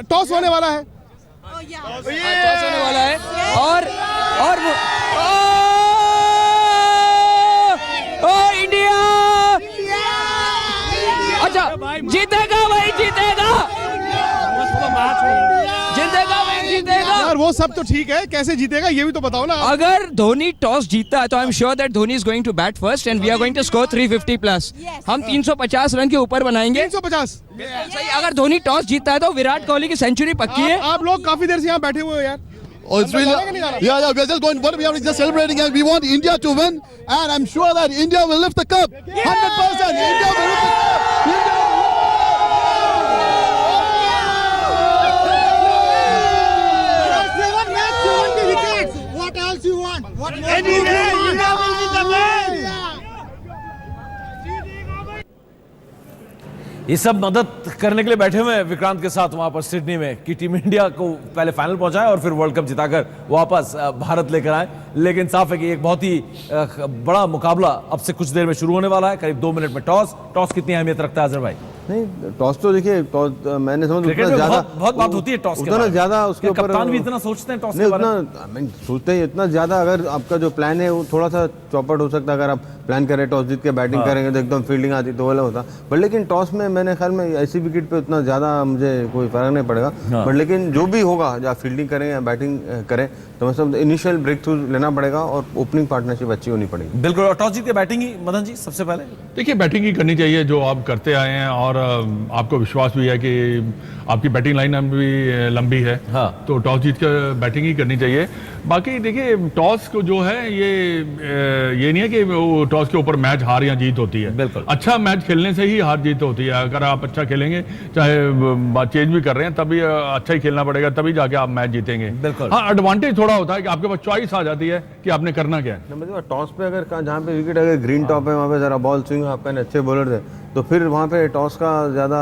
Toss होने वाला है। टॉस होने वाला है और ओ इंडिया अच्छा जीतेगा भाई, जीतेगा भाई, जीतेगा। यार वो सब तो ठीक है, कैसे जीतेगा ये भी तो बताओ ना। अगर धोनी टॉस जीतता है तो I am sure that Dhoni is going to bat first and we are going to score 350 plus. हम 350 रन के ऊपर बनाएंगे। 350 सही। अगर धोनी टॉस जीतता है तो विराट कोहली की सेंचुरी पक्की है। आप लोग काफी देर से यहाँ बैठे हुए हो यार। Oh, it's really, yeah, we are just going, we are just celebrating and we want India to win and I'm sure that India will lift the cup. 100%. India will lift the cup. India What else you want? What more do you want? India will win the match. ये सब मदद करने के लिए बैठे हुए हैं विक्रांत के साथ वहां पर सिडनी में कि टीम इंडिया को पहले फाइनल पहुंचाए और फिर वर्ल्ड कप जिताकर वापस भारत लेकर आए। लेकिन साफ है कि एक बहुत ही बड़ा मुकाबला अब से कुछ देर में शुरू होने वाला है। करीब 2 मिनट में टॉस कितनी अहमियत रखता है अजहर भाई? नहीं, टॉस तो देखिए, टॉस मैंने समझ उतना ज्यादा बहुत बात होती है टॉस के उतना ज्यादा उसके ऊपर कप्तान भी इतना सोचते हैं टॉस नहीं, के बारे में? उतना सोचते हैं इतना ज्यादा। अगर आपका जो प्लान है वो थोड़ा सा चौपट हो सकता है। अगर आप प्लान करें टॉस जीत के बैटिंग करेंगे तो एकदम फील्डिंग आती तो वाला होता। बट लेकिन टॉस में मैंने ख्याल में ऐसी विकेट पे उतना ज्यादा मुझे कोई फर्क नहीं पड़ेगा। बट लेकिन जो भी होगा, या फील्डिंग करें या बैटिंग करें, तो मतलब इनिशियल ब्रेक थ्रू लेना पड़ेगा और ओपनिंग पार्टनरशिप अच्छी होनी पड़ेगी। बिल्कुल। और टॉस जीत के बैटिंग ही मदन जी सबसे पहले देखिए, बैटिंग ही करनी चाहिए जो आप करते आए हैं और आपको विश्वास भी है कि आपकी बैटिंग लाइन भी लंबी है। हाँ। तो टॉस जीत कर बैटिंग ही करनी चाहिए। बाकी देखिए, टॉस को जो है ये नहीं है कि वो टॉस के ऊपर मैच हार या जीत होती है। बिल्कुल। अच्छा मैच खेलने से ही हार जीत होती है। अगर आप अच्छा खेलेंगे, चाहे चेंज भी कर रहे हैं, तभी अच्छा ही खेलना पड़ेगा, तभी जाके आप मैच जीतेंगे। बिल्कुल। हाँ, एडवांटेज थोड़ा होता है कि आपके पास चॉइस आ जाती है कि आपने करना क्या है। मतलब टॉस पे अगर जहाँ पे विकेट अगर ग्रीन टॉप है वहाँ पे जरा बॉल स्विंग आपका अच्छे बॉलर थे तो फिर वहाँ पे टॉस का ज़्यादा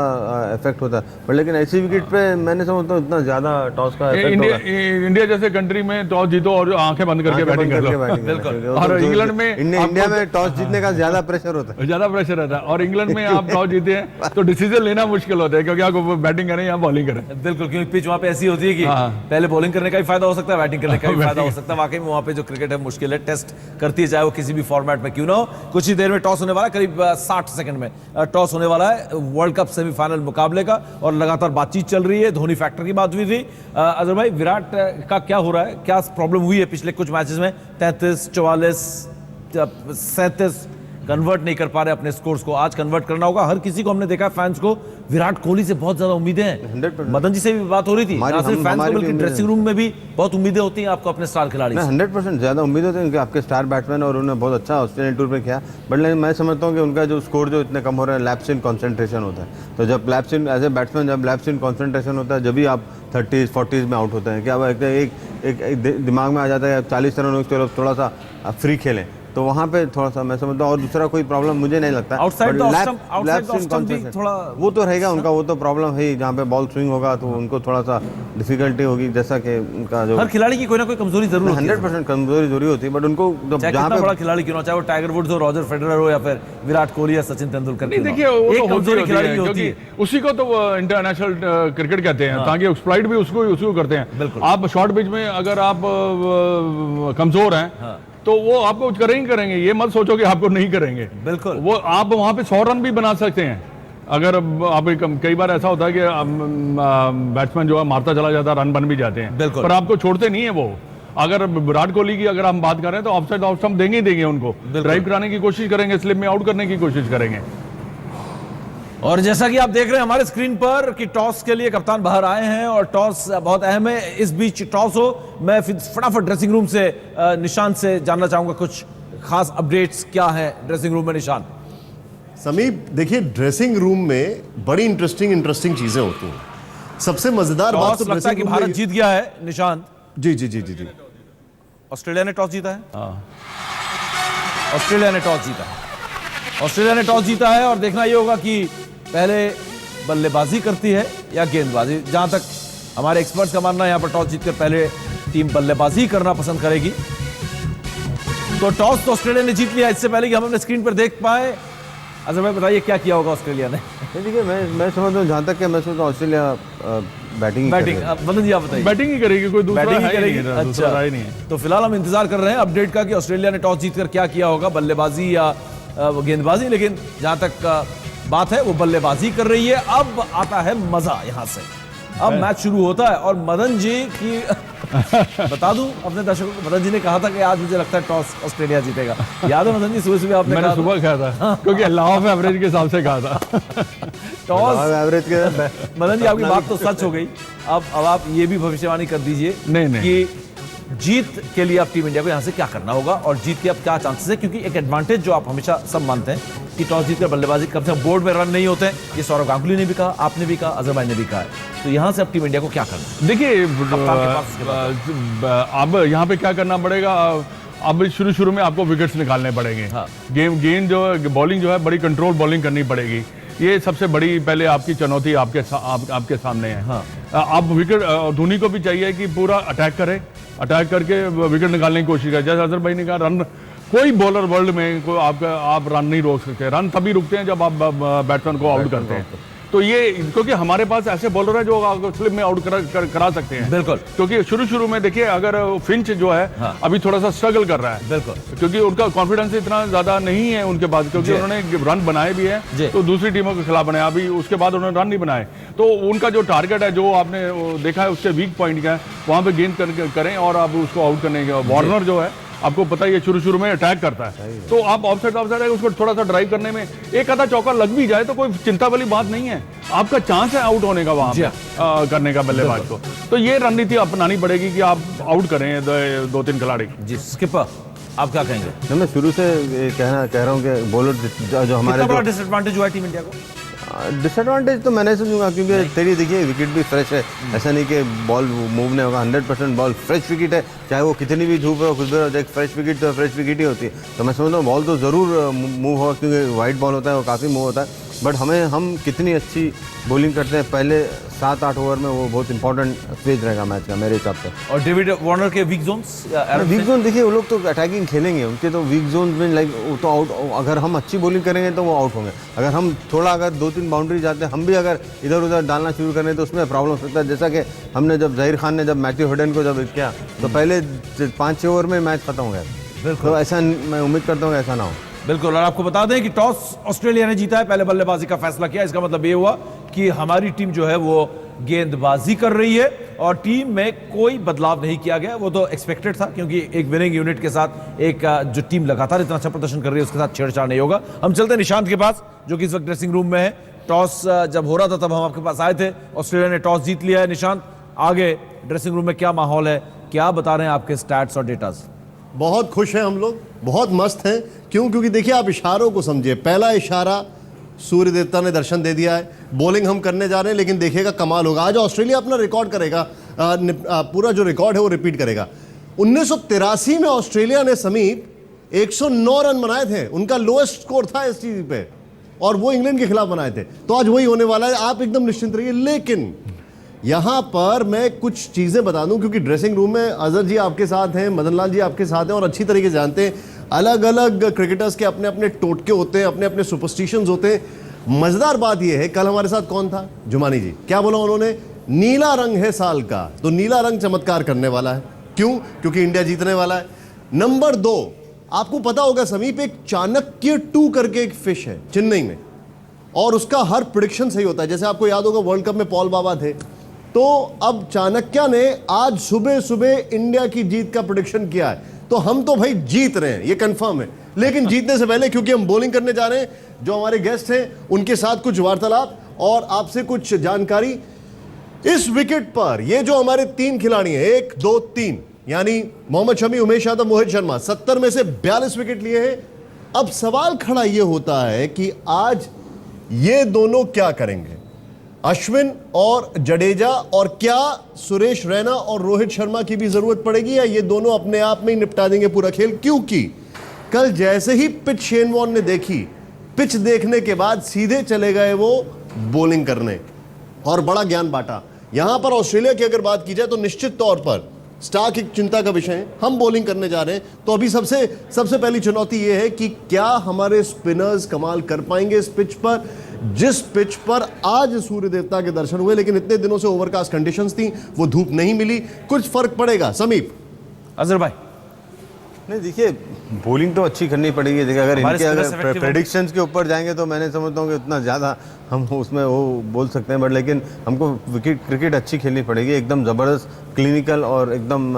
इफेक्ट होता है। बट लेकिन ऐसी विकेट पे मैंने समझता हूँ इतना ज़्यादा टॉस का इफेक्ट होगा। इंडिया जैसे कंट्री में टॉस जीतो और आंखें बंद करके बैटिंग कर लो। बिल्कुल। और इंग्लैंड में इंडिया में टॉस जीतने का ज़्यादा प्रेशर होता है। ज्यादा प्रेशर रहता है। और इंग्लैंड में आप टॉस जीते हैं तो डिसीजन लेना मुश्किल होता है क्योंकि आपको बैटिंग करें या बॉलिंग करें। बिल्कुल, क्योंकि पिच वहाँ पे ऐसी होती है कि पहले बॉलिंग करने का भी फायदा हो सकता है, बैटिंग करने का भी फायदा हो सकता है। वाकई में वहाँ पे जो क्रिकेट है मुश्किल है, टेस्ट करती है चाहे वो किसी भी फॉर्मेट में क्यों ना हो। कुछ ही देर में टॉस होने वाला है, करीब 60 सेकंड में टॉस होने वाला है वर्ल्ड कप सेमीफाइनल मुकाबले का। और लगातार बातचीत चल रही है, धोनी फैक्टर की बात हुई थी। अजहर भाई, विराट का क्या हो रहा है, क्या प्रॉब्लम हुई है पिछले कुछ मैचेस में? 33, 44, 37 कन्वर्ट नहीं कर पा रहे अपने स्कोर्स को। आज कन्वर्ट करना होगा। हर किसी को हमने देखा, फैंस को विराट कोहली से बहुत ज्यादा उम्मीदें हैं। 100%। मदन जी से भी बात हो रही थी, ना सिर्फ फैंस को बल्कि ड्रेसिंग रूम में भी बहुत उम्मीदें होती हैं आपको अपने स्टार खिलाड़ी से। 100% ज़्यादा उम्मीद होती है क्योंकि आपके स्टार बैट्समैन और उन्होंने बहुत अच्छा ऑस्ट्रेलियन टूर में किया। बट लेकिन मैं समझता हूँ कि उनका जो स्कोर जो इतने कम हो रहा है, लैप्स इन कॉन्सेंट्रेशन होता है। तो जब lapse in as a batsman जब लैप्स इन कॉन्सेंट्रेशन होता है, जब भी आप 30s 40s में आउट होते हैं, क्या एक दिमाग में आ जाता है 40 रन हो चलो थोड़ा सा फ्री खेलें, तो वहाँ पे थोड़ा सा मैं समझता हूँ। और दूसरा कोई प्रॉब्लम मुझे नहीं लगता। आउटसाइड थोड़ा वो तो रहेगा उनका, वो तो प्रॉब्लम है। जहाँ पे बॉल स्विंग होगा तो उनको थोड़ा सा डिफिकल्टी होगी, जैसा कि उनका जो हर खिलाड़ी की कोई ना कोई कमजोरी जरूर होती है। 100% कमजोरी जरूरी होती है। बट उनको जहाँ पे बड़ा खिलाड़ी क्यों ना, चाहे वो टाइगर वुड्स हो, रॉजर फेडरर हो या फिर विराट कोहली या सचिन तेंदुलकर। नहीं देखिए, वो तो कमजोरी खिलाड़ी होती है, उसी को तो इंटरनेशनल क्रिकेट कहते हैं। ताकि एक्सप्लॉइट भी उसको करते हैं। आप शॉर्ट पिच में अगर आप कमजोर हैं तो वो आपको करेंगे। ये मत सोचो कि आपको नहीं करेंगे। बिल्कुल। वो आप वहां पे 100 रन भी बना सकते हैं। अगर आप कई बार ऐसा होता है कि बैट्समैन जो है मारता चला जाता है, रन बन भी जाते हैं, पर आपको छोड़ते नहीं है वो। अगर विराट कोहली की अगर हम बात करें तो ऑफसाइड ऑफ स्टंप देंगे उनको, ड्राइव कराने की कोशिश करेंगे, स्लिप में आउट करने की कोशिश करेंगे। और जैसा कि आप देख रहे हैं हमारे स्क्रीन पर कि टॉस के लिए कप्तान बाहर आए हैं और टॉस बहुत अहम है। इस बीच टॉस हो, मैं फटाफट ड्रेसिंग रूम से निशांत से जानना चाहूंगा कुछ खास अपडेट्स क्या है ड्रेसिंग रूम में। निशांत। समीप, देखिए ड्रेसिंग रूम में बड़ी इंटरेस्टिंग चीजें होती हैं। सबसे मजेदार बात तो लगता है कि भारत जीत गया है निशांत। जी जी जी जी जी ऑस्ट्रेलिया ने टॉस जीता है। ऑस्ट्रेलिया ने टॉस जीता है। ऑस्ट्रेलिया ने टॉस जीता है और देखना यह होगा कि पहले बल्लेबाजी करती है या गेंदबाजी। जहां तक हमारे एक्सपर्ट्स का मानना है, यहां पर टॉस जीतकर पहले टीम बल्लेबाजी करना पसंद करेगी। तो टॉस तो ऑस्ट्रेलिया ने जीत लिया। इससे पहले कि हम अपने स्क्रीन पर देख पाए, अच्छा भाई बताइए क्या किया होगा ऑस्ट्रेलिया ने? देखिए मैं समझता हूँ, जहाँ तक कि मैं सोचता हूँ ऑस्ट्रेलिया बैटिंग मदन जी आप बताइए। बैटिंग ही करेगी, कोई दूसरा बैटिंग है ही ही करेगी। नहीं, दूसरा राय नहीं है। तो फिलहाल हम इंतजार कर रहे हैं अपडेट का कि ऑस्ट्रेलिया ने टॉस जीतकर क्या किया होगा, बल्लेबाजी या गेंदबाजी। लेकिन जहां तक बात है वो बल्लेबाजी कर रही है। अब आता है मजा यहां से, अब मैच शुरू होता है। और मदन जी की बता दूं अपने दर्शकों को, मदन जी ने कहा था कि आज मुझे लगता है टॉस ऑस्ट्रेलिया जीतेगा। याद है मदन जी सुबह सुबह आपने मैंने कहा सुबह कहा था क्योंकि लॉ ऑफ एवरेज के हिसाब से कहा था। टॉस एवरेज के मदन जी आपकी बात तो सच हो गई। अब आप ये भी भविष्यवाणी कर दीजिए नहीं। कि जीत के लिए अब टीम इंडिया को यहां से क्या करना होगा और जीत के अब क्या चांसेस है, क्योंकि एक एडवांटेज जो आप हमेशा सब मानते हैं कि टॉस जीतकर बल्लेबाजी कम से कम बोर्ड में रन नहीं होते हैं, ये सौरव गांगुली ने भी कहा, आपने भी कहा, अजहर भाई ने भी कहा है। तो यहां से अब टीम इंडिया को क्या करना है? देखिए अब यहाँ पे क्या करना पड़ेगा, अब शुरू में आपको विकेट्स निकालने पड़ेंगे। हाँ। गेंद जो है, बॉलिंग जो है बड़ी कंट्रोल बॉलिंग करनी पड़ेगी। ये सबसे बड़ी पहले आपकी चुनौती आपके सामने है। हाँ। अब विकेट धोनी को भी चाहिए कि पूरा अटैक करे, अटैक करके विकेट निकालने की कोशिश करे। जैसे अजहर भाई ने कहा, रन कोई बॉलर वर्ल्ड में कोई आप रन नहीं रोक सकते। रन तभी रुकते हैं जब आप बैट्समैन को आउट करते हैं। तो ये क्योंकि हमारे पास ऐसे बॉलर हैं जो स्लिप में आउट करा सकते हैं। बिल्कुल। क्योंकि शुरू में देखिए, अगर फिंच जो है हाँ। अभी थोड़ा सा स्ट्रगल कर रहा है। बिल्कुल। क्योंकि उनका कॉन्फिडेंस इतना ज्यादा नहीं है उनके पास, क्योंकि उन्होंने रन बनाए भी है तो दूसरी टीमों के खिलाफ बनाए, अभी उसके बाद उन्होंने रन नहीं बनाए। तो उनका जो टारगेट है, जो आपने देखा है उसके वीक पॉइंट क्या है, वहां पे गेंद करें और आप उसको आउट करने का। वार्नर जो है आपको पता ही है शुरू में अटैक करता है, तो आप ऑफसाइड है उसको थोड़ा सा ड्राइव करने में एक आधा चौका लग भी जाए तो कोई चिंता वाली बात नहीं है, आपका चांस है आउट होने का वहां पे करने का बल्लेबाज को। तो ये रणनीति अपनानी पड़ेगी कि आप आउट करें 2-3 खिलाड़ी। जी स्किपर आप क्या कहेंगे? मैं शुरू से कह रहा हूँ कि बॉलर जो हमारे बड़ा डिसएडवांटेज हुआ है टीम इंडिया को? डिसएडवांटेज तो मैंने समझूंगा, क्योंकि तेरी देखिए विकेट भी फ्रेश है, ऐसा नहीं कि बॉल मूव नहीं होगा। 100% बॉल फ्रेश विकेट है, चाहे वो कितनी भी धूप हो कुछ भी हो, एक फ्रेश विकेट तो फ्रेश विकेट ही होती है। तो मैं समझता हूँ बॉल तो ज़रूर मूव होगा, क्योंकि वाइट बॉल होता है वो काफ़ी मूव होता है। बट हम कितनी अच्छी बॉलिंग करते हैं पहले 7-8 ओवर में, वो बहुत इंपॉर्टेंट फेज रहेगा मैच का मेरे हिसाब से। और डेविड वार्नर के वीक जोन्स? वीक जोन देखिए, वो लोग तो अटैकिंग खेलेंगे, उनके तो वीक जोन में लाइक वो तो आउट। अगर हम अच्छी बॉलिंग करेंगे तो वो आउट होंगे। अगर हम थोड़ा 2-3 बाउंड्री जाते हैं, हम भी अगर इधर उधर डालना शुरू करें तो उसमें प्रॉब्लम हो सकता है। जैसा कि हमने जब जहीर खान ने जब मैथ्यू हेडन को जब किया तो पहले 5-6 ओवर में मैच खत्म हो गया। बिल्कुल। तो ऐसा मैं उम्मीद करता हूँ ऐसा ना हो। बिल्कुल। और आपको बता दें कि टॉस ऑस्ट्रेलिया ने जीता है, पहले बल्लेबाजी का फैसला किया। इसका मतलब ये हुआ कि हमारी टीम जो है वो गेंदबाजी कर रही है और टीम में कोई बदलाव नहीं किया गया। वो तो एक्सपेक्टेड था, क्योंकि एक विनिंग यूनिट के साथ एक जो टीम लगातार इतना अच्छा प्रदर्शन कर रही है उसके साथ छेड़छाड़ नहीं होगा। हम चलते हैं निशांत के पास, जो कि इस वक्त ड्रेसिंग रूम में है। टॉस जब हो रहा था तब हम आपके पास आए थे, ऑस्ट्रेलिया ने टॉस जीत लिया है। निशांत, आगे ड्रेसिंग रूम में क्या माहौल है, क्या बता रहे हैं आपके स्टैट्स और डेटास? बहुत खुश हैं हम लोग, बहुत मस्त हैं। क्यों? क्योंकि देखिए आप इशारों को समझिए। पहला इशारा सूर्य देवता ने दर्शन दे दिया है, बॉलिंग हम करने जा रहे हैं, लेकिन देखिएगा कमाल होगा। आज ऑस्ट्रेलिया अपना रिकॉर्ड करेगा, पूरा जो रिकॉर्ड है वो रिपीट करेगा। 1983 में ऑस्ट्रेलिया ने समीप 109 रन बनाए थे, उनका लोएस्ट स्कोर था इस चीज पे, और वो इंग्लैंड के खिलाफ बनाए थे। तो आज वही होने वाला है, आप एकदम निश्चिंत रहिए। लेकिन यहां पर मैं कुछ चीजें बता दूं, क्योंकि ड्रेसिंग रूम में अजहर जी आपके साथ हैं, मदन लाल जी आपके साथ हैं और अच्छी तरीके से जानते हैं अलग अलग क्रिकेटर्स के अपने अपने टोटके होते हैं, अपने अपने सुपरस्टिशंस होते हैं। मजेदार बात यह है, कल हमारे साथ कौन था? जुमानी जी। क्या बोला उन्होंने? नीला रंग है साल का, तो नीला रंग चमत्कार करने वाला है। क्यों? क्योंकि इंडिया जीतने वाला है। नंबर 2, आपको पता होगा समीप, एक चाणक्य 2 करके एक फिश है चेन्नई में, और उसका हर प्रेडिक्शन सही होता है। जैसे आपको याद होगा वर्ल्ड कप में पॉल बाबा थे, तो अब चाणक्य ने आज सुबह सुबह इंडिया की जीत का प्रेडिक्शन किया है। तो हम तो भाई जीत रहे हैं, ये कंफर्म है। लेकिन जीतने से पहले, क्योंकि हम बॉलिंग करने जा रहे हैं, जो हमारे गेस्ट हैं उनके साथ कुछ वार्तालाप और आपसे कुछ जानकारी। इस विकेट पर ये जो हमारे 3 खिलाड़ी हैं, 1, 2, 3, यानी मोहम्मद शमी, उमेश यादव, मोहित शर्मा, 70 में से 42 विकेट लिए हैं। अब सवाल खड़ा यह होता है कि आज ये दोनों क्या करेंगे, अश्विन और जडेजा, और क्या सुरेश रैना और रोहित शर्मा की भी जरूरत पड़ेगी, या ये दोनों अपने आप में ही निपटा देंगे पूरा खेल? क्योंकि कल जैसे ही पिच शेन वॉर्न ने देखी, पिच देखने के बाद सीधे चले गए वो बॉलिंग करने और बड़ा ज्ञान बांटा। यहां पर ऑस्ट्रेलिया की अगर बात की जाए तो निश्चित तौर पर स्टार्क एक चिंता का विषय है, हम बॉलिंग करने जा रहे हैं। तो अभी सबसे पहली चुनौती यह है कि क्या हमारे स्पिनर्स कमाल कर पाएंगे इस पिच पर, जिस पिच पर आज सूर्य देवता के दर्शन हुए, लेकिन इतने दिनों से ओवरकास्ट कंडीशंस थी, वो धूप नहीं मिली, कुछ फर्क पड़ेगा। समीप, अजहर भाई, नहीं देखिए, बॉलिंग तो अच्छी करनी पड़ेगी। देखिए अगर हमारे इनके spinners अगर effective प्रेडिक्शंस के ऊपर जाएंगे तो मैंने समझता हूँ कि उतना ज़्यादा हम उसमें वो बोल सकते हैं, बट लेकिन हमको क्रिकेट अच्छी खेलनी पड़ेगी, एकदम ज़बरदस्त क्लिनिकल और एकदम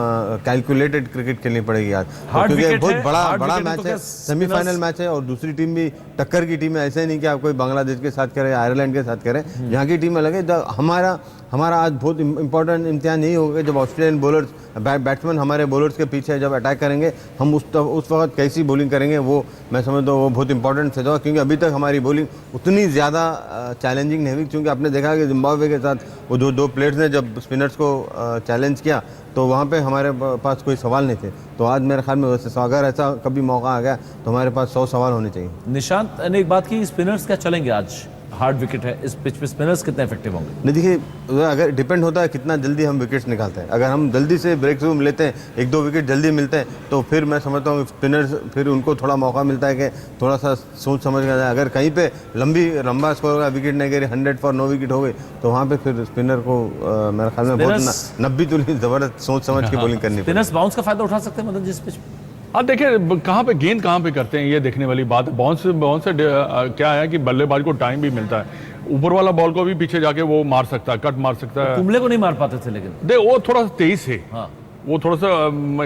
कैलकुलेटेड क्रिकेट खेलनी पड़ेगी आज, क्योंकि बहुत बड़ा मैच है, सेमीफाइनल मैच है और दूसरी टीम भी टक्कर की टीम है। ऐसे नहीं कि आप कोई बांग्लादेश के साथ करें, आयरलैंड के साथ करें, यहाँ की टीम अलग है। हमारा आज बहुत इंपॉर्टेंट इम्तिहान यही होगा जब ऑस्ट्रेलियन बॉलर्स बैट्समैन हमारे बॉलर्स के पीछे जब अटैक करेंगे, हम उस वक्त कैसी बॉलिंग करेंगे, वो मैं समझता हूँ वो बहुत इंपॉर्टेंट है, क्योंकि अभी तक हमारी बॉलिंग उतनी ज़्यादा चैलेंजिंग नहीं हुई। क्योंकि आपने देखा कि जिम्बाब्वे के साथ वो जो दो प्लेयर्स ने जब स्पिनर्स को चैलेंज किया तो वहाँ पे हमारे पास कोई सवाल नहीं थे। तो आज मेरे ख्याल में वैसे अगर ऐसा कभी मौका आ गया तो हमारे पास 100 सवाल होने चाहिए। निशांत ने एक बात की, स्पिनर्स क्या चलेंगे आज? हार्ड विकेट है इस पिच पे, स्पिनर्स कितने इफेक्टिव होंगे? नहीं देखिए, अगर डिपेंड होता है कितना जल्दी हम विकेट्स निकालते हैं। अगर हम जल्दी से ब्रेक थ्रू लेते हैं, 1-2 विकेट जल्दी मिलते हैं, तो फिर मैं समझता हूँ स्पिनर्स फिर उनको थोड़ा मौका मिलता है कि थोड़ा सा सोच समझ कर जाए। अगर कहीं पे लंबा स्कोर होगा, विकेट नहीं गिरी, 100 फॉर 9 विकेट हो गई, तो वहाँ पे फिर स्पिनर को मेरे ख्याल में बहुत 90 तो नहीं, ज़बरदस्त सोच समझ के बॉलिंग करनी पड़ेगी। स्पिनर्स बाउंस का फायदा उठा सकते हैं मतलब जिस पिच पे? अब देखिए कहाँ पे गेंद कहाँ पे करते हैं, ये देखने वाली बात है। बाउंस से क्या है कि बल्लेबाज को टाइम भी मिलता है, ऊपर वाला बॉल को भी पीछे जाके वो मार सकता है, कट मार सकता है। कुंबले को नहीं मार पाते थे, लेकिन वो थोड़ा सा तेज है। हाँ। वो थोड़ा सा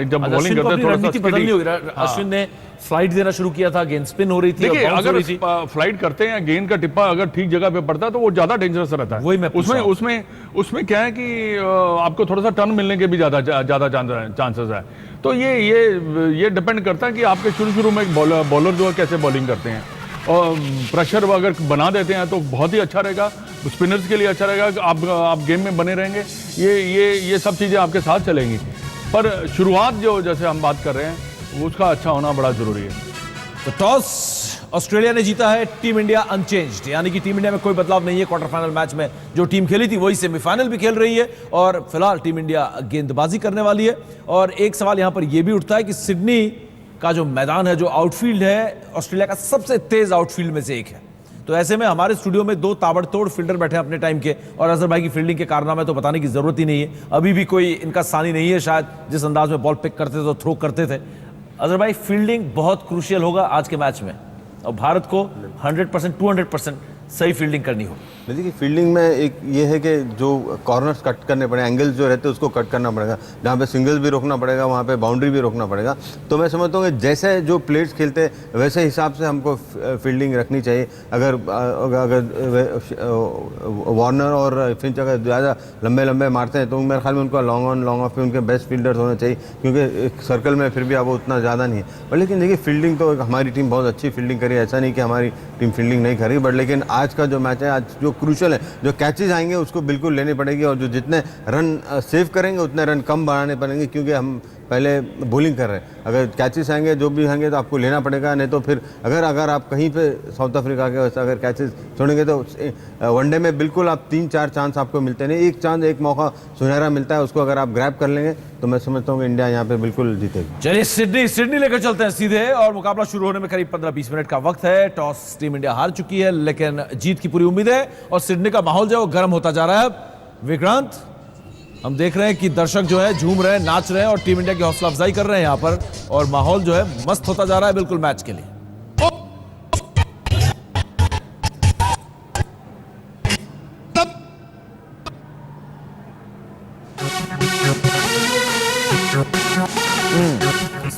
जब बॉलिंग करते हैं थोड़ा सा बदलनी होगी। अश्विन ने फ्लाइट देना शुरू किया था, गेंद स्पिन हो रही थी। देखिए अगर फ्लाइट करते हैं, गेंद का टिप्पा अगर ठीक जगह पे पड़ता है तो वो ज्यादा डेंजरस रहता है। वही मैं उसमें क्या है कि आपको थोड़ा सा टर्न मिलने के भी ज्यादा चांसेस है। तो ये डिपेंड करता है कि आपके शुरू में बॉलर जो है कैसे बॉलिंग करते हैं, और प्रेशर अगर बना देते हैं तो बहुत ही अच्छा रहेगा, स्पिनर्स के लिए अच्छा रहेगा। आप गेम में बने रहेंगे, ये सब चीज़ें आपके साथ चलेंगी। पर शुरुआत जो जैसे हम बात कर रहे हैं उसका अच्छा होना बड़ा जरूरी है। तो टॉस ऑस्ट्रेलिया ने जीता है, टीम इंडिया अनचेंज्ड, यानी कि टीम इंडिया में कोई बदलाव नहीं है। क्वार्टर फाइनल मैच में जो टीम खेली थी वही सेमीफाइनल भी खेल रही है, और फिलहाल टीम इंडिया गेंदबाजी करने वाली है। और एक सवाल यहां पर यह भी उठता है कि सिडनी का जो मैदान है, जो आउटफील्ड है, ऑस्ट्रेलिया का सबसे तेज आउटफील्ड में से एक है। तो ऐसे में हमारे स्टूडियो में 2 ताबड़तोड़ फील्डर बैठे हैं अपने टाइम के, और अजहर भाई की फील्डिंग के कारनामे तो बताने की जरूरत ही नहीं है। अभी भी कोई इनका सानी नहीं है शायद, जिस अंदाज में बॉल पिक करते थे तो थ्रो करते थे। अजहर भाई, फील्डिंग बहुत क्रूशियल होगा आज के मैच में, और भारत को 100% 200% सही फील्डिंग करनी हो। देखिए फील्डिंग में एक ये है कि जो कॉर्नर्स कट करने पड़े, एंगल्स जो रहते हैं उसको कट करना पड़ेगा, जहाँ पे सिंगल्स भी रोकना पड़ेगा वहाँ पे बाउंड्री भी रोकना पड़ेगा। तो मैं समझता हूँ कि जैसे जो प्लेयर्स खेलते हैं वैसे हिसाब से हमको फील्डिंग रखनी चाहिए। अगर वार्नर और फिंच अगर ज़्यादा लंबे मारते हैं तो मेरे ख्याल में उनको लॉन्ग ऑन लॉन्ग ऑफ पे उनके बेस्ट फील्डर्स होने चाहिए, क्योंकि सर्कल में फिर भी अब उतना ज़्यादा नहीं है। पर लेकिन देखिए फील्डिंग तो हमारी टीम बहुत अच्छी फील्डिंग करी, ऐसा नहीं कि हमारी टीम फील्डिंग नहीं करी, बट लेकिन आज का जो मैच है, आज जो क्रूशल है, जो कैचेज आएंगे उसको बिल्कुल लेनी पड़ेगी, और जो जितने रन सेव करेंगे उतने रन कम बनाने पड़ेंगे, क्योंकि हम पहले बॉलिंग कर रहे हैं। अगर कैचेस आएंगे जो भी आएंगे तो आपको लेना पड़ेगा, नहीं तो फिर अगर आप कहीं पे साउथ अफ्रीका के वैसे अगर कैचेस छोड़ेंगे तो वनडे में बिल्कुल आप 3-4 चांस आपको मिलते नहीं, एक मौका सुनहरा मिलता है, उसको अगर आप ग्रैब कर लेंगे तो मैं समझता हूँ कि इंडिया यहाँ पे बिल्कुल जीतेगी। चलिए सिडनी लेकर चलते हैं सीधे, और मुकाबला शुरू होने में करीब 15-20 मिनट का वक्त है। टॉस टीम इंडिया हार चुकी है, लेकिन जीत की पूरी उम्मीद है, और सिडनी का माहौल जो है वो गर्म होता जा रहा है। विक्रांत, हम देख रहे हैं कि दर्शक जो है झूम रहे हैं, नाच रहे हैं, और टीम इंडिया की हौसला अफजाई कर रहे हैं यहाँ पर, और माहौल जो है मस्त होता जा रहा है बिल्कुल मैच के लिए।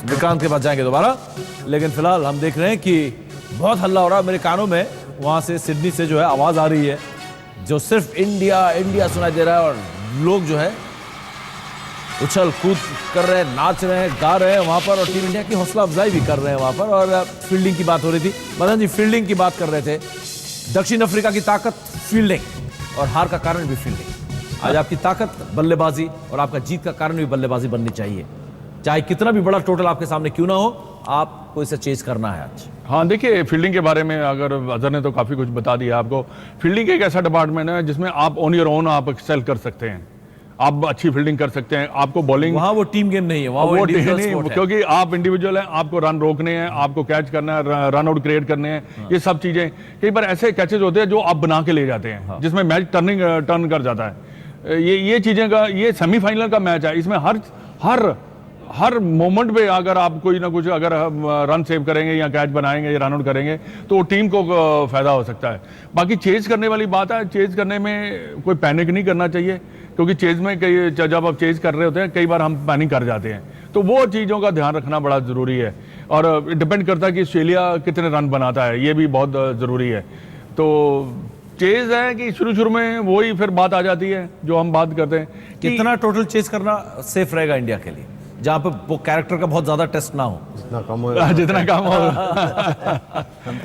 विक्रांत के पास जाएंगे दोबारा, लेकिन फिलहाल हम देख रहे हैं कि बहुत हल्ला हो रहा है मेरे कानों में, वहां से सिडनी से जो है आवाज आ रही है, जो सिर्फ इंडिया इंडिया सुनाई दे रहा है, और लोग जो है उछल कूद कर रहे हैं, नाच रहे हैं, गा रहे हैं वहां पर, और टीम इंडिया की हौसला अफजाई भी कर रहे हैं वहां पर। और फील्डिंग की बात हो रही थी, मदन जी फील्डिंग की बात कर रहे थे। दक्षिण अफ्रीका की ताकत फील्डिंग, और हार का कारण भी फील्डिंग। आज आपकी ताकत बल्लेबाजी, और आपका जीत का कारण भी बल्लेबाजी बननी चाहिए, चाहे कितना भी बड़ा टोटल आपके सामने क्यों ना हो, आपको इसे चेज करना है आज। हाँ देखिए, फील्डिंग के बारे में अगर अजहर ने तो काफ़ी कुछ बता दिया आपको। फील्डिंग एक ऐसा डिपार्टमेंट है जिसमें आप ऑन योर ओन आप एक्सेल कर सकते हैं। आप अच्छी फील्डिंग कर सकते हैं, आपको बॉलिंग वहां वो टीम गेम नहीं है, वहां वो इंडिविजुअल स्पोर्ट है। क्योंकि आप इंडिविजुअल हैं, आपको रन रोकने हैं, आपको कैच करना है, रन आउट क्रिएट करने हैं, ये सब चीजें। कई बार ऐसे कैचेज होते हैं जो आप बना के ले जाते हैं, जिसमें मैच टर्न कर जाता है। ये चीजें का, ये सेमीफाइनल का मैच है, इसमें हर मोमेंट पे अगर आप कोई ना कुछ अगर रन सेव करेंगे या कैच बनाएंगे या रन आउट करेंगे तो टीम को फायदा हो सकता है। बाकी चेज करने वाली बात है, चेज करने में कोई पैनिक नहीं करना चाहिए, क्योंकि चेज में जब आप चेज कर रहे होते हैं कई बार हम पैनिक कर जाते हैं, तो वो चीज़ों का ध्यान रखना बड़ा ज़रूरी है। और डिपेंड करता है कि ऑस्ट्रेलिया कितने रन बनाता है, ये भी बहुत ज़रूरी है। तो चेज है कि शुरू में वही फिर बात आ जाती है जो हम बात करते हैं, कितना टोटल चेज करना सेफ रहेगा इंडिया के लिए, जहां पे वो कैरेक्टर का बहुत ज्यादा टेस्ट ना हो। जितना कम हो जितना कम हो।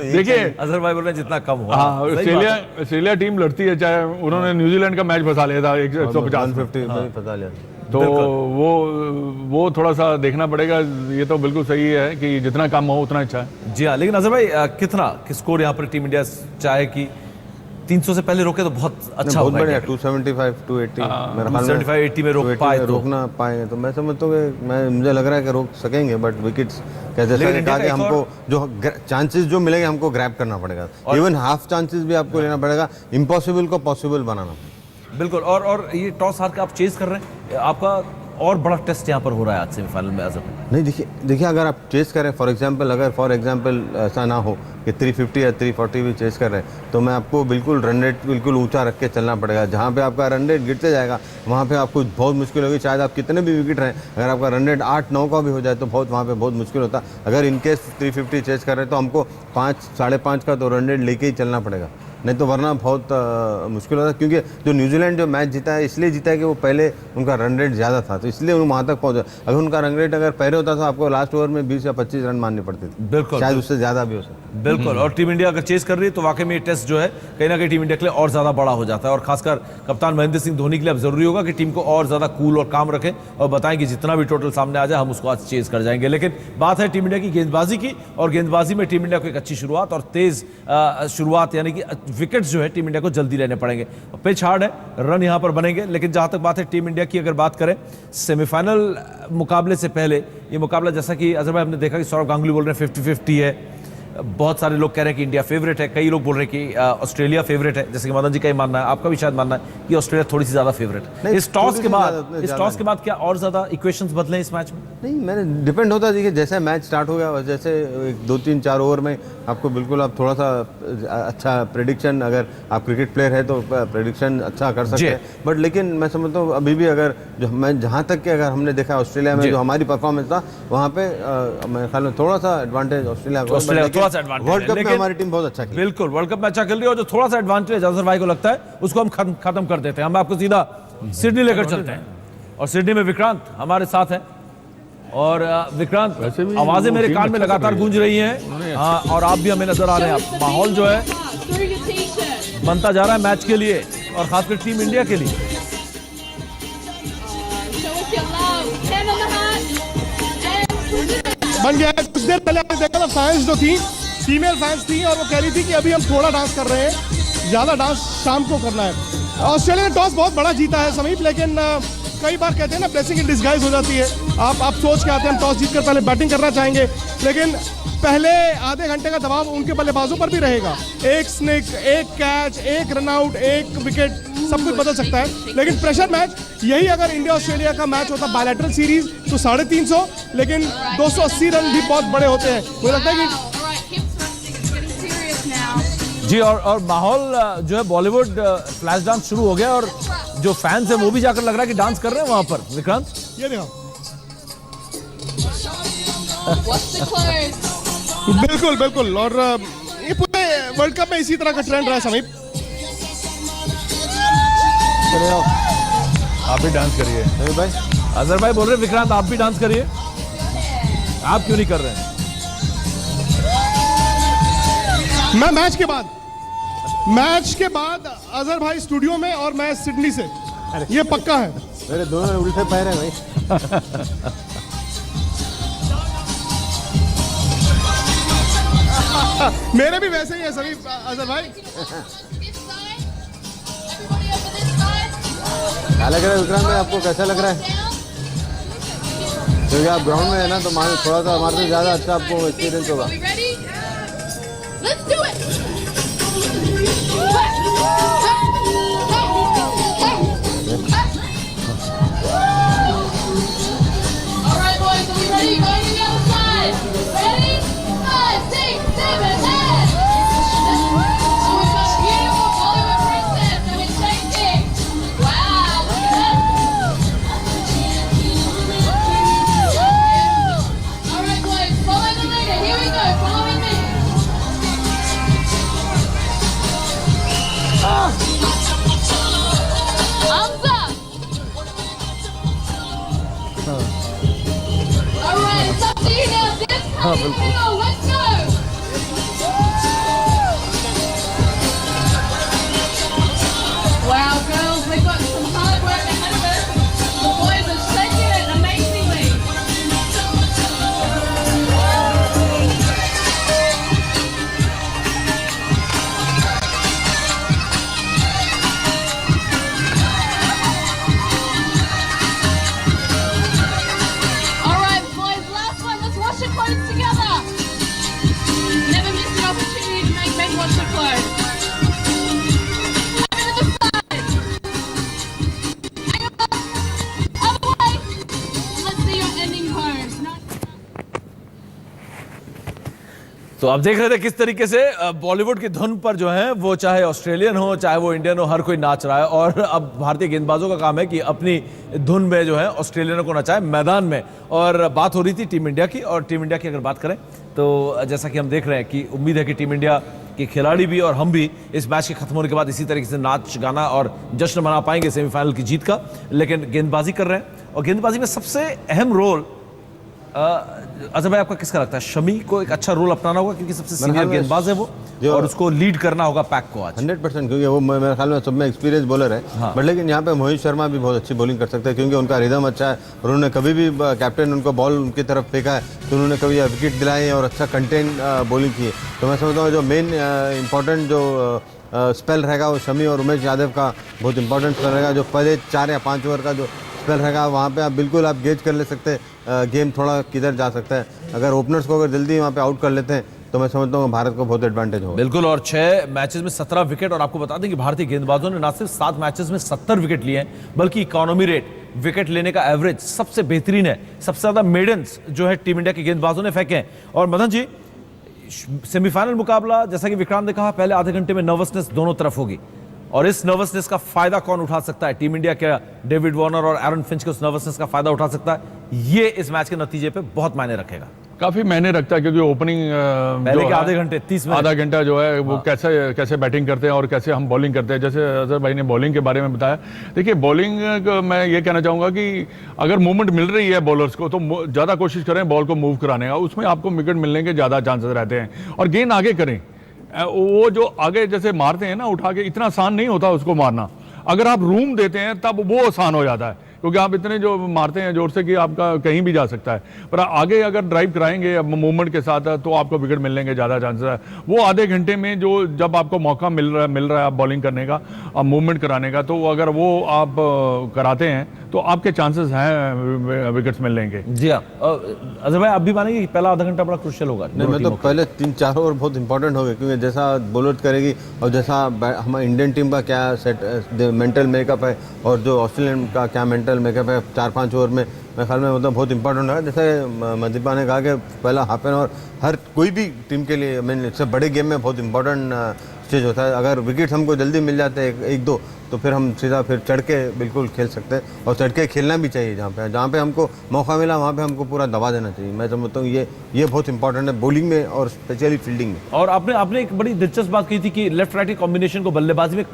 देखिए अजहर भाई बोल रहे हैं जितना कम हो। हाँ, ऑस्ट्रेलिया टीम लड़ती है, चाहे उन्होंने न्यूजीलैंड का मैच फंसा लिया था 150 में फंसा लिया, तो वो थोड़ा सा देखना पड़ेगा। ये तो बिल्कुल सही है कि जितना कम हो उतना अच्छा है। जी हाँ, लेकिन अजहर भाई कितना स्कोर यहाँ पर टीम इंडिया चाहे कि 300 से पहले रोके तो बहुत अच्छा बहुत होगा। बढ़िया 275 280 मेरा ख्याल में 275 80 में रोक पाए तो रोकना पाएंगे तो मैं समझता हूँ कि मुझे लग रहा है कि रोक सकेंगे, बट विकेट्स कैसे कहा कि हमको जो चांसेस जो मिलेंगे हमको ग्रैब करना पड़ेगा, इवन हाफ चांसेस भी आपको लेना पड़ेगा, इम्पॉसिबल को पॉसिबल बनाना। बिल्कुल। और ये टॉस हार के आप चेज कर रहे हैं, आपका और बड़ा टेस्ट यहाँ पर हो रहा है आज सेमीफाइनल में। अजहर नहीं, देखिए अगर आप चेस करें फॉर एग्जांपल ऐसा ना हो कि 350 या 340 भी चेस कर रहे हैं, तो मैं आपको बिल्कुल रन रेट बिल्कुल ऊंचा रख के चलना पड़ेगा। जहाँ पे आपका रन रेट गिरते जाएगा वहाँ पे आपको बहुत मुश्किल होगी, शायद आप कितने भी विकेट रहें, अगर आपका रन रेट 8-9 का भी हो जाए तो वहाँ पे बहुत मुश्किल होता। अगर इनकेस 350 चेस कर रहे हैं तो हमको 5-5.5 का तो रन रेट लेके ही चलना पड़ेगा, नहीं तो वरना बहुत मुश्किल होता है। क्योंकि जो न्यूजीलैंड जो मैच जीता है इसलिए जीता है कि वो पहले उनका रन रेट ज़्यादा था, तो इसलिए वो वहाँ तक पहुँचा। अगर उनका रन रेट अगर पहले होता तो आपको लास्ट ओवर में 20 या 25 रन मारने पड़ते थे, बिल्कुल, शायद उससे ज़्यादा भी हो सकता। बिल्कुल। और टीम इंडिया अगर चेस कर रही है तो वाकई में ये टेस्ट जो है कहीं ना कहीं टीम इंडिया के लिए और ज़्यादा बड़ा हो जाता है। और खासकर कप्तान महेंद्र सिंह धोनी के लिए अब जरूरी होगा कि टीम को और ज़्यादा कूल और काम रखें और बताएं कि जितना भी टोटल सामने आ जाए हम उसको आज चेस कर जाएंगे। लेकिन बात है टीम इंडिया की गेंदबाजी की, और गेंदबाजी में टीम इंडिया को एक अच्छी शुरुआत और तेज शुरुआत, यानी कि विकेट्स जो है टीम इंडिया को जल्दी लेने पड़ेंगे। पिच हार्ड है, रन यहां पर बनेंगे। लेकिन जहां तक बात है टीम इंडिया की, अगर बात करें सेमीफाइनल मुकाबले से पहले, ये मुकाबला जैसा कि अजहर भाई हमने देखा कि सौरव गांगुली बोल रहे हैं 50-50 है, बहुत सारे लोग कह रहे हैं कि इंडिया फेवरेट है, कई लोग बोल रहे हैं कि ऑस्ट्रेलिया फेवरेट है, जैसे कि मदन जी का ही मानना है, आपका भी शायद मानना है कि ऑस्ट्रेलिया थोड़ी सी ज्यादा फेवरेट है। इस टॉस के बाद क्या और ज्यादा इक्वेशंस बदले इस मैच में? नहीं, मैंने डिपेंड होता है कि जैसे मैच स्टार्ट हो गया जैसे 2-3-4 ओवर में आपको बिल्कुल आप थोड़ा सा अच्छा प्रेडिक्शन, अगर आप क्रिकेट प्लेयर है तो प्रेडिक्शन अच्छा कर सकते हैं। बट लेकिन मैं समझता हूँ अभी भी अगर जो मैं जहाँ तक कि अगर हमने देखा ऑस्ट्रेलिया में जो हमारी परफॉर्मेंस था वहाँ पे मेरे ख्याल में थोड़ा सा एडवांटेज ऑस्ट्रेलिया को, वर्ल्ड कप में हमारी टीम बहुत अच्छा खेली। बिल्कुल, वर्ल्ड कप में अच्छा खेल रही है, और जो थोड़ा सा एडवांटेज अजहर भाई को लगता है उसको हम खत्म कर देते हैं। हम आपको सीधा सिडनी लेकर चलते हैं, और सिडनी में विक्रांत हमारे साथ हैं। और विक्रांत, आवाजें मेरे कान में लगातार गूंज रही हैं, हाँ, और आप भी हमें नजर आ रहे हैं। माहौल जो है बनता जा रहा है मैच के लिए, और खासकर टीम इंडिया के लिए। बन गया है। कुछ देर पहले आपने देखा था फैंस जो थी, फीमेल फैंस थी, और वो कह रही थी कि अभी हम थोड़ा डांस कर रहे हैं, ज्यादा डांस शाम को करना है। ऑस्ट्रेलिया ने टॉस बहुत बड़ा जीता है समीप, लेकिन कई बार कहते हैं ना ब्लेसिंग इन डिस्गाइज हो जाती है। आप सोच के आते हैं हम टॉस जीतकर पहले बैटिंग करना चाहेंगे, लेकिन पहले आधे घंटे का दबाव उनके बल्लेबाजों पर भी रहेगा। एक स्निक, एक कैच, एक रनआउट, एक विकेट, सब कुछ बदल सकता है। लेकिन प्रेशर मैच, यही अगर इंडिया ऑस्ट्रेलिया का मैच होता बायलैटरल सीरीज तो 350, लेकिन 280 रन भी बहुत बड़े होते हैं। मुझे लगता है कि जी, और माहौल जो है बॉलीवुड फ्लैश डांस शुरू हो गया, और जो फैंस है वो भी जाकर लग रहा है कि डांस कर रहे हैं वहां पर। विक्रांत, ये देखो, बिल्कुल बिल्कुल, और ये पूरे वर्ल्ड कप में इसी तरह का ट्रेंड रहा है समीप। आप भी डांस करिए भाई। अजहर भाई बोल रहे हैं विक्रांत आप भी डांस करिए, आप क्यों नहीं कर रहे हैं? मैं मैच के बाद अजहर भाई स्टूडियो में, और मैं सिडनी से, ये पक्का है। मेरे दोनों उल्टे पैर हैं भाई। मेरे भी वैसे ही है सभी अजहर भाई। क्या लग रहा है विक्रांत भाई, आपको कैसा लग रहा है? क्योंकि आप ग्राउंड में है ना, तो थोड़ा सा हमारे से ज़्यादा अच्छा आपको एक्सपीरियंस होगा। हाँ बिल्कुल। Wow, girls, we've got some hard work ahead of us. The boys are shaking it amazingly. All right, boys, last one. Let's wash your clothes together. Never miss the opportunity to make men wash their clothes. Over to the side. Hang on. Other way. Let's see your ending pose. तो आप देख रहे थे किस तरीके से बॉलीवुड की धुन पर जो है वो चाहे ऑस्ट्रेलियन हो चाहे वो इंडियन हो, हर कोई नाच रहा है। और अब भारतीय गेंदबाजों का काम है कि अपनी धुन में जो है ऑस्ट्रेलियनों को नचाए मैदान में। और बात हो रही थी टीम इंडिया की, और टीम इंडिया की अगर बात करें तो जैसा कि हम देख रहे हैं कि उम्मीद है कि टीम इंडिया के खिलाड़ी भी और हम भी इस मैच के खत्म होने के बाद इसी तरीके से नाच गाना और जश्न मना पाएंगे सेमीफाइनल की जीत का। लेकिन गेंदबाजी कर रहे हैं, और गेंदबाजी में सबसे अहम रोल अजय भाई आपका किसका लगता है? शमी को एक अच्छा रोल अपनाना होगा क्योंकि सबसे सीनियर गेंदबाज है वो, और उसको लीड करना होगा पैक को आज 100%, क्योंकि वो मेरे ख्याल में सब में एक्सपीरियंस बॉलर है। हाँ। बट लेकिन यहाँ पे मोहित शर्मा भी बहुत अच्छी बॉलिंग कर सकते हैं क्योंकि उनका रिदम अच्छा है, और उन्होंने कभी भी कैप्टन उनको बॉल उनकी तरफ फेंका है तो उन्होंने कभी विकेट दिलाई है और अच्छा कंटेन बॉलिंग की है। तो मैं समझता हूँ जो मेन इंपॉर्टेंट जो स्पेल रहेगा वो शमी और उमेश यादव का बहुत इंपॉर्टेंट स्पेल रहेगा। जो पहले 4 या 5 ओवर का जो स्पेल रहेगा वहाँ पे आप बिल्कुल आप गेज कर ले सकते हैं गेम थोड़ा किधर जा सकता है। अगर ओपनर्स को अगर जल्दी वहाँ पे आउट कर लेते हैं तो मैं समझता हूँ भारत को बहुत एडवांटेज होगा। बिल्कुल, और 6 मैचेस में 17 विकेट। और आपको बता दें कि भारतीय गेंदबाजों ने ना सिर्फ 7 मैचेस में 70 विकेट लिए हैं, बल्कि इकोनॉमी रेट विकेट लेने का एवरेज सबसे बेहतरीन है। सबसे ज्यादा मेडन्स जो है टीम इंडिया के गेंदबाजों ने फेंके हैं। और मदन जी, सेमीफाइनल मुकाबला जैसा कि विक्रांत ने कहा, पहले आधे घंटे में नर्वसनेस दोनों तरफ होगी, और इस नर्वसनेस का फायदा कौन उठा सकता है? टीम इंडिया के डेविड वार्नर और एरन फिंच के उस नर्वसनेस का फायदा उठा सकता है। ये इस मैच के नतीजे पे बहुत मायने रखेगा, काफी मायने रखता है, क्योंकि ओपनिंग पहले के आधे घंटे 30 मिनट आधा घंटा जो है वो कैसे बैटिंग करते हैं और कैसे हम बॉलिंग करते हैं। जैसे अजहर भाई ने बॉलिंग के बारे में बताया, देखिए बॉलिंग मैं ये कहना चाहूँगा कि अगर मूवमेंट मिल रही है बॉलर्स को तो ज़्यादा कोशिश करें बॉल को मूव कराने का, उसमें आपको विकेट मिलने के ज़्यादा चांसेस रहते हैं। और गेंद आगे करें, वो जो आगे जैसे मारते हैं ना उठा के, इतना आसान नहीं होता उसको मारना। अगर आप रूम देते हैं तब वो आसान हो जाता है, क्योंकि आप इतने जो मारते हैं जोर से कि आपका कहीं भी जा सकता है। पर आगे अगर ड्राइव कराएंगे मूवमेंट के साथ तो आपको विकेट मिलने के ज़्यादा चांसेस है। वो आधे घंटे में जो जब आपको मौका मिल रहा है आप बॉलिंग करने का, आप मूवमेंट कराने का, तो अगर वो आप कराते हैं तो आपके चांसेस हैं विकेट्स मिलने के। जी हाँ, अजय भाई आप भी मानेंगे कि पहला आधा घंटा बड़ा क्रुशियल होगा? नहीं, मैं तो पहले 3-4 ओवर बहुत इंपॉर्टेंट हो गए, क्योंकि जैसा बॉलर करेगी और जैसा हमारे इंडियन टीम का क्या सेट मेंटल मेकअप है और जो ऑस्ट्रेलियन का क्या मेंटल मेकअप है 4-5 ओवर में, मेरे ख्याल में मतलब बहुत इंपॉर्टेंट है। जैसे मदीपा ने कहा कि पहला हाफ एन आवर हर कोई भी टीम के लिए, मीन इससे बड़े गेम में बहुत इंपॉर्टेंट स्टेज होता है। अगर विकेट हमको जल्दी मिल जाते हैं 1-2 तो फिर हम सीधा फिर चढ़ के बिल्कुल खेल सकते हैं, और चढ़ के खेलना भी चाहिए। जहाँ पे हमको मौका मिला वहाँ पे हमको पूरा दबा देना चाहिए। मैं समझता हूँ ये बहुत इंपॉर्टेंट है बॉलिंग में और स्पेशली फील्डिंग में। और आपने एक बड़ी दिलचस्प बात कही थी कि लेफ्ट राइट के कॉम्बिनेशन को बल्लेबाजी में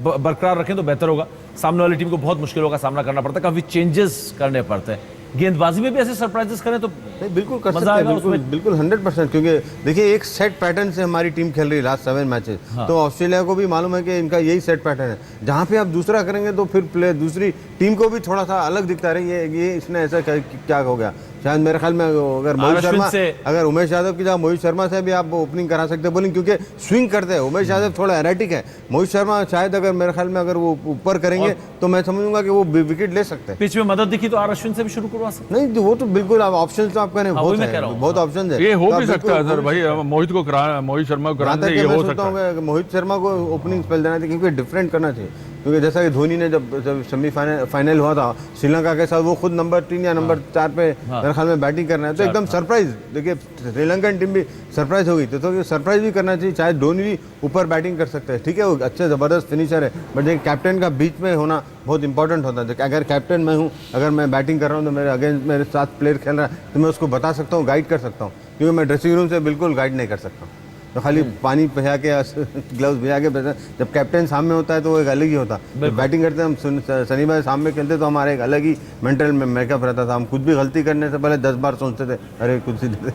बरकरार रखें तो बेहतर होगा। सामने वाली टीम को बहुत मुश्किलों का सामना करना पड़ता है, काफी चेंजेस करने पड़ते हैं। गेंदबाजी में भी ऐसे सरप्राइजेस करें तो नहीं बिल्कुल कर मजा सकते हैं, आएगा बिल्कुल उसमें? बिल्कुल 100%, क्योंकि देखिए एक सेट पैटर्न से हमारी टीम खेल रही है लास्ट 7 मैचेस। तो ऑस्ट्रेलिया को भी मालूम है कि इनका यही सेट पैटर्न है। जहाँ पे आप दूसरा करेंगे तो फिर प्लेयर दूसरी टीम को भी थोड़ा सा अलग दिखता है, ये इसने ऐसा क्या हो गया। शायद मेरे ख्याल में अगर मोहित शर्मा, अगर उमेश यादव की जगह मोहित शर्मा से भी आप ओपनिंग करा सकते हैं बोलिंग, क्योंकि स्विंग करते हैं। उमेश यादव थोड़ा एरेटिक है, मोहित शर्मा शायद अगर मेरे ख्याल में अगर वो ऊपर करेंगे तो मैं समझूंगा कि वो विकेट ले सकते हैं। पिच में मदद दिखी तो आर अश्विन से भी शुरू करवा सकते नहीं वो तो बिल्कुल आप ऑप्शन तो आपका बहुत ऑप्शन है, ये हो भी सकता है सर भाई। मोहित शर्मा को कराने ये हो सकता है। मोहित शर्मा को ओपनिंग स्पेल देना चाहिए, क्योंकि डिफरेंट करना चाहिए। क्योंकि जैसा कि धोनी ने जब सेमीफाइनल हुआ था श्रीलंका के साथ, वो खुद नंबर 3 या नंबर 4 पे मेरे ख्याल में बैटिंग करना है, तो एकदम सरप्राइज। देखिए श्रीलंकन टीम भी सरप्राइज हो गई, तो सरप्राइज भी करना चाहिए। चाहे धोनी भी ऊपर बैटिंग कर सकते हैं, ठीक है, वो अच्छे ज़बरदस्त फिनिशर है, बट देखिए कैप्टन का बीच में होना बहुत इंपॉर्टेंट होता है। अगर कैप्टन मैं हूँ, अगर मैं बैटिंग कर रहा हूँ तो मेरे अगेंस्ट मेरे साथ प्लेयर खेल रहा है, तो मैं उसको बता सकता हूँ, गाइड कर सकता हूँ, क्योंकि मैं ड्रेसिंग रूम से बिल्कुल गाइड नहीं कर सकता। तो खाली पानी पिला के ग्लव्स भिजा के, जब कैप्टन सामने होता है तो वो एक अलग ही होता है। बैटिंग करते हम शनि भाई सामने खेलते तो हमारे एक अलग ही मेंटल मेकअप रहता था। हम कुछ भी गलती करने से पहले 10 बार सोचते थे, अरे कुछ ही देते।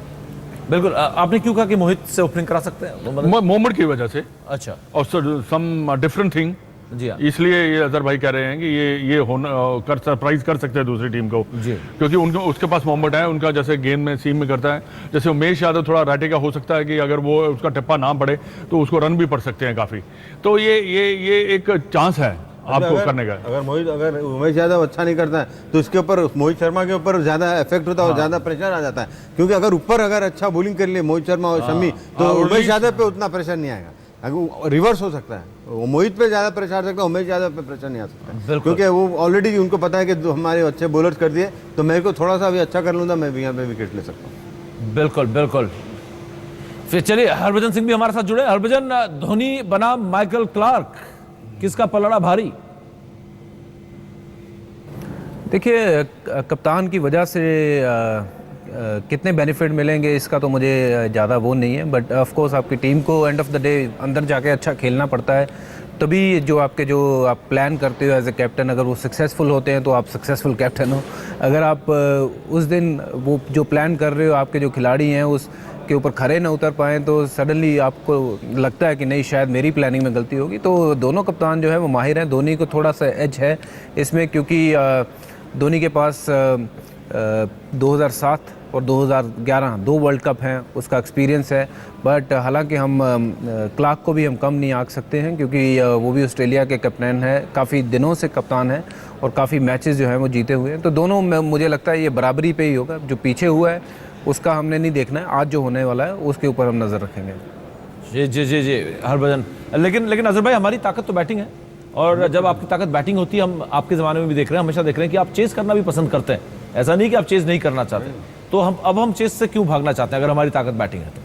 बिल्कुल। आपने क्यों कहा कि मोहित से ओपनिंग करा सकते हैं? मोमेंट की वजह से, अच्छा, और सम डिफरेंट थिंग, जी हाँ, इसलिए ये अजहर भाई कह रहे हैं कि ये होना कर सरप्राइज कर सकते हैं दूसरी टीम को जी, क्योंकि उनको उसके पास मोमेंट है। उनका जैसे गेंद में सीम में करता है, जैसे उमेश यादव थोड़ा राटे का हो सकता है कि अगर वो उसका टिप्पा ना पड़े तो उसको रन भी पड़ सकते हैं काफ़ी। तो ये एक चांस है आपको करने का। अगर उमेश यादव अच्छा नहीं करता है तो इसके ऊपर मोहित शर्मा के ऊपर ज़्यादा इफेक्ट होता है और ज़्यादा प्रेशर आ जाता है, क्योंकि अगर ऊपर अगर अच्छा बॉलिंग कर लिए मोहित शर्मा और शमी तो उमेश यादव पे उतना प्रेशर नहीं आएगा। रिवर्स हो सकता है, वो मोहित पे ज्यादा प्रेशर आ सकता है, उमेश यादव पे प्रेशर नहीं आ सकता, क्योंकि वो ऑलरेडी उनको पता है कि हमारे अच्छे बॉलर्स कर दिए तो मेरे को थोड़ा सा भी अच्छा कर लूंगा, मैं भी यहाँ पे विकेट ले सकता हूँ। बिल्कुल बिल्कुल। फिर चलिए हरभजन सिंह भी हमारे साथ जुड़े। हरभजन, धोनी बना माइकल क्लार्क, किसका पलड़ा भारी? देखिए, कप्तान की वजह से कितने बेनिफिट मिलेंगे इसका तो मुझे ज़्यादा वो नहीं है, बट ऑफ कोर्स आपकी टीम को एंड ऑफ द डे अंदर जाके अच्छा खेलना पड़ता है, तभी जो आप प्लान करते हो एज ए कैप्टन, अगर वो सक्सेसफुल होते हैं तो आप सक्सेसफुल कैप्टन हो। अगर आप उस दिन वो जो प्लान कर रहे हो, आपके जो खिलाड़ी हैं उस के ऊपर खरे न उतर पाएँ तो सडनली आपको लगता है कि नहीं शायद मेरी प्लानिंग में गलती होगी। तो दोनों कप्तान जो है वो माहिर हैं। धोनी को थोड़ा सा एज है इसमें, क्योंकि धोनी के पास 2007 और 2011 2 वर्ल्ड कप हैं, उसका एक्सपीरियंस है। बट हालांकि हम क्लार्क को भी हम कम नहीं आंक सकते हैं, क्योंकि वो भी ऑस्ट्रेलिया के कैप्टन है, काफ़ी दिनों से कप्तान है और काफ़ी मैचेस जो हैं वो जीते हुए हैं। तो दोनों में मुझे लगता है ये बराबरी पे ही होगा। जो पीछे हुआ है उसका हमने नहीं देखना है, आज जो होने वाला है उसके ऊपर हम नज़र रखेंगे। जी जी जी जी हरभजन, लेकिन अजहर भाई, हमारी ताकत तो बैटिंग है, और जब आपकी ताकत बैटिंग होती है, हम आपके ज़माने में भी देख रहे हैं, हमेशा देख रहे हैं कि आप चेस करना भी पसंद करते हैं। ऐसा नहीं कि आप चेस नहीं करना चाहते, तो हम चेस से क्यों भागना चाहते हैं अगर हमारी ताकत बैटिंग है तो?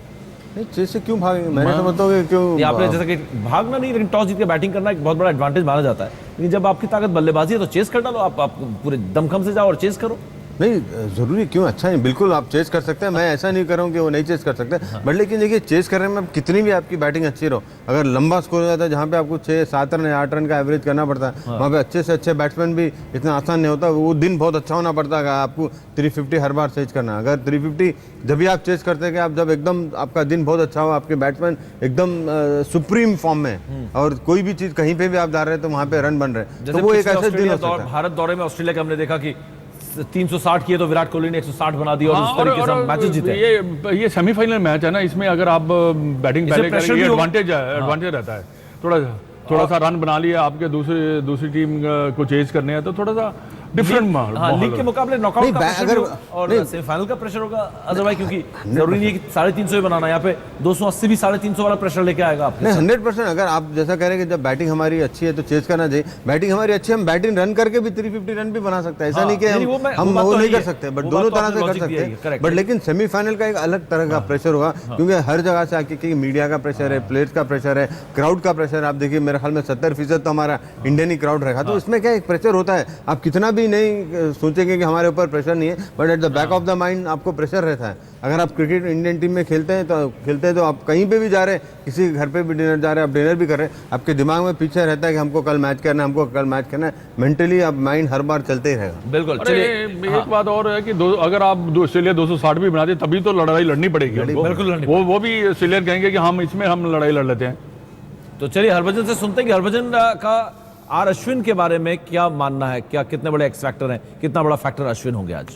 नहीं, चेस से क्यों भागेंगे? मैं समझता हूँ कि क्यों आपने जैसा कि भागना नहीं, लेकिन टॉस जीत के बैटिंग करना एक बहुत बड़ा एडवांटेज माना जाता है। लेकिन जब आपकी ताकत बल्लेबाजी है तो चेस कर डालो, आप पूरे दमखम से जाओ और चेस करो। नहीं जरूरी क्यों, अच्छा है, बिल्कुल आप चेस कर सकते हैं, मैं ऐसा नहीं कर रहा हूँ कि वो नहीं चेस कर सकते, बट लेकिन देखिए चेस करने में कितनी भी आपकी बैटिंग अच्छी रहो, अगर लंबा स्कोर हो जाता है जहाँ पे आपको 6-7 रन या 8 रन का एवरेज करना पड़ता है, वहाँ पे अच्छे से अच्छे बैट्समैन भी इतना आसान नहीं होता। वो दिन बहुत अच्छा होना पड़ता है आपको 350 हर बार चेज करना। अगर 350 जब भी आप चेस करते हैं कि आप जब एकदम आपका दिन बहुत अच्छा हो, आपके बैट्समैन एकदम सुप्रीम फॉर्म में और कोई भी चीज़ कहीं पर भी आप डाल रहे हैं तो वहाँ पर रन बन रहे हैं, तो वो एक ऐसा दिन हो सकता है। भारत दौरे में ऑस्ट्रेलिया के हमने देखा कि 360 किए तो विराट कोहली ने 160 बना दिया और उस तरीके से मैचेस जीते। ये सेमीफाइनल मैच है ना, इसमें अगर आप बैटिंग पहले करें ये एडवांटेज रहता है। थोड़ा सा रन बना लिया, आपके दूसरी टीम को चेज करने हैं तो थोड़ा सा डिफरेंट लीग के मुकाबले नॉकआउट का प्रेशर और सेमीफाइनल का प्रेशर होगा अजहर भाई, क्योंकि जरूरी नहीं है कि 350 ही बनाना, यहाँ पे 280 भी 350 वाला प्रेशर लेके आएगा आप। नहीं 100%। अगर आप जैसा कह रहे हैं कि जब बैटिंग हमारी अच्छी है तो चेज करना चाहिए, बैटिंग हमारी अच्छी है, हम बैटिंग रन करके भी 350 रन भी बना सकते हैं, ऐसा नहीं कि हम वो नहीं कर सकते, बट दोनों तरह से कर सकते हैं। बट लेकिन सेमीफाइनल का एक अलग तरह का प्रेशर होगा, क्योंकि हर जगह से आके मीडिया का प्रेशर है, प्लेयर्स का प्रेशर है, क्राउड का प्रेशर। आप देखिए मेरे ख्याल में 70% तो हमारा इंडियन ही क्राउड रखा, तो इसमें क्या एक प्रेशर होता है। आप कितना कभी नहीं सोचेंगे कि हमारे ऊपर प्रेशर नहीं है, but at the back of the mind आपको प्रेशर रहता है। अगर आप क्रिकेट इंडियन टीम में खेलते हैं तो आप कहीं पे भी जा रहे हैं, किसी घर पे भी डिनर जा रहे हैं, आप डिनर भी कर रहे हैं, आपके दिमाग में पीछे रहता है कि हमको कल मैच करना है, हमको कल मैच करना है। मेंटली आप माइंड हर बार चलते ही रहेगा। बिल्कुल। अरे एक बात और है कि अगर आप ऑस्ट्रेलिया 260 भी बनाते तभी तो लड़ाई लड़नी पड़ेगी। बिल्कुल लड़नी वो भी ऑस्ट्रेलियन कहेंगे कि हम इसमें हम लड़ाई लड़ लेते हैं। तो चलिए हरभजन से सुनते हैं कि हरभजन का आर अश्विन के बारे में क्या मानना है, क्या कितने बड़े एक्स फैक्टर हैं, कितना बड़ा फैक्टर अश्विन होंगे आज।